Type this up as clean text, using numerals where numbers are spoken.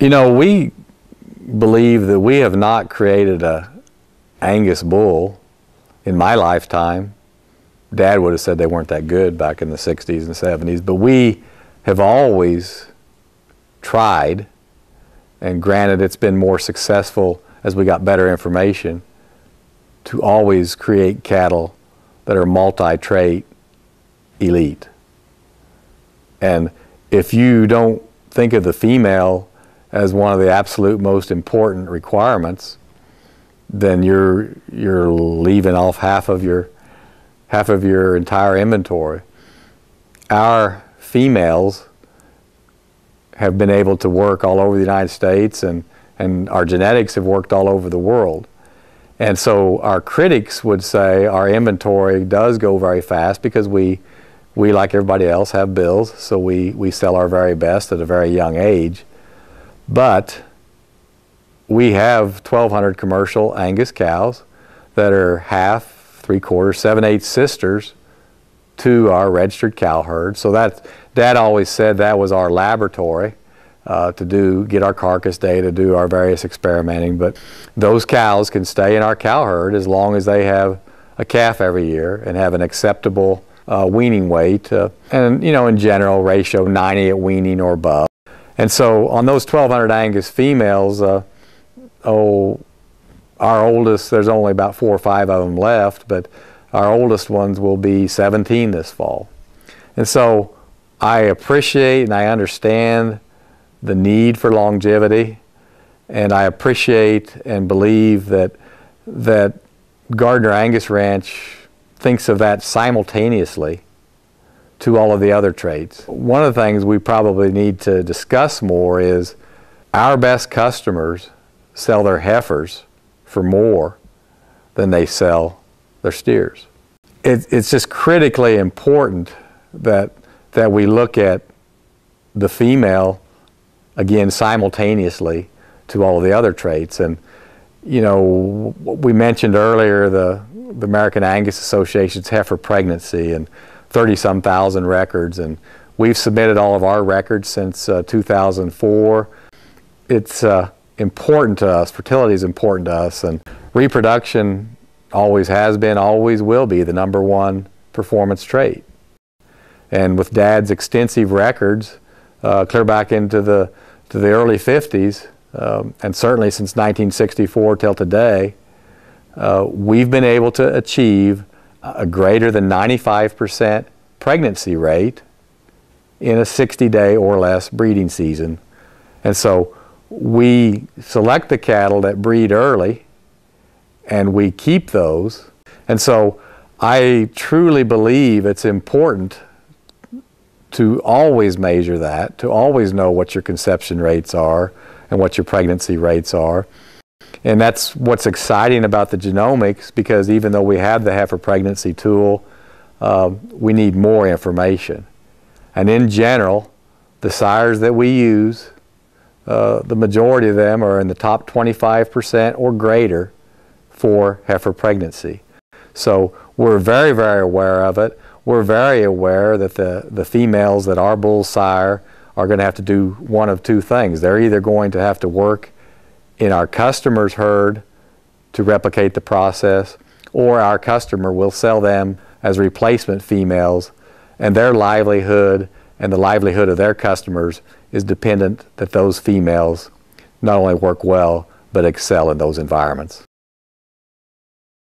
You know, we believe that we have not created a Angus bull in my lifetime. Dad would have said they weren't that good back in the 60s and 70s, but we have always tried, and granted it's been more successful as we got better information, to always create cattle that are multi-trait elite. And if you don't think of the female as one of the absolute most important requirements, then you're leaving off half of your entire inventory. Our females have been able to work all over the United States, and our genetics have worked all over the world. And so our critics would say our inventory does go very fast because we like everybody else, have bills, so we sell our very best at a very young age. But we have 1,200 commercial Angus cows that are half, three-quarters, 7/8 sisters to our registered cow herd. So that Dad always said that was our laboratory to get our carcass data, do our various experimenting. But those cows can stay in our cow herd as long as they have a calf every year and have an acceptable weaning weight, and in general ratio 90 at weaning or above. And so on those 1,200 Angus females, our oldest, there's only about 4 or 5 of them left, but our oldest ones will be 17 this fall. And so I appreciate and I understand the need for longevity, and I appreciate and believe that Gardiner Angus Ranch thinks of that simultaneously to all of the other traits. One of the things we probably need to discuss more is our best customers sell their heifers for more than they sell their steers. It's just critically important that we look at the female, again, simultaneously to all of the other traits. And we mentioned earlier the American Angus Association's heifer pregnancy and 30-some thousand records, and we've submitted all of our records since 2004. It's important to us. Fertility is important to us, and reproduction always has been, always will be the #1 performance trait. And with Dad's extensive records, clear back into the early 50s, and certainly since 1964 till today, we've been able to achieve a greater than 95% pregnancy rate in a 60-day or less breeding season. And so we select the cattle that breed early, and we keep those. And so I truly believe it's important to always measure that, to always know what your conception rates are and what your pregnancy rates are. And that's what's exciting about the genomics, because even though we have the heifer pregnancy tool, we need more information. And in general, the sires that we use, the majority of them are in the top 25% or greater for heifer pregnancy. So we're very, very aware of it. We're very aware that the females that our bulls sire are going to have to do one of two things. They're either going to have to work in our customer's herd to replicate the process, or our customer will sell them as replacement females, and their livelihood and the livelihood of their customers is dependent that those females not only work well but excel in those environments.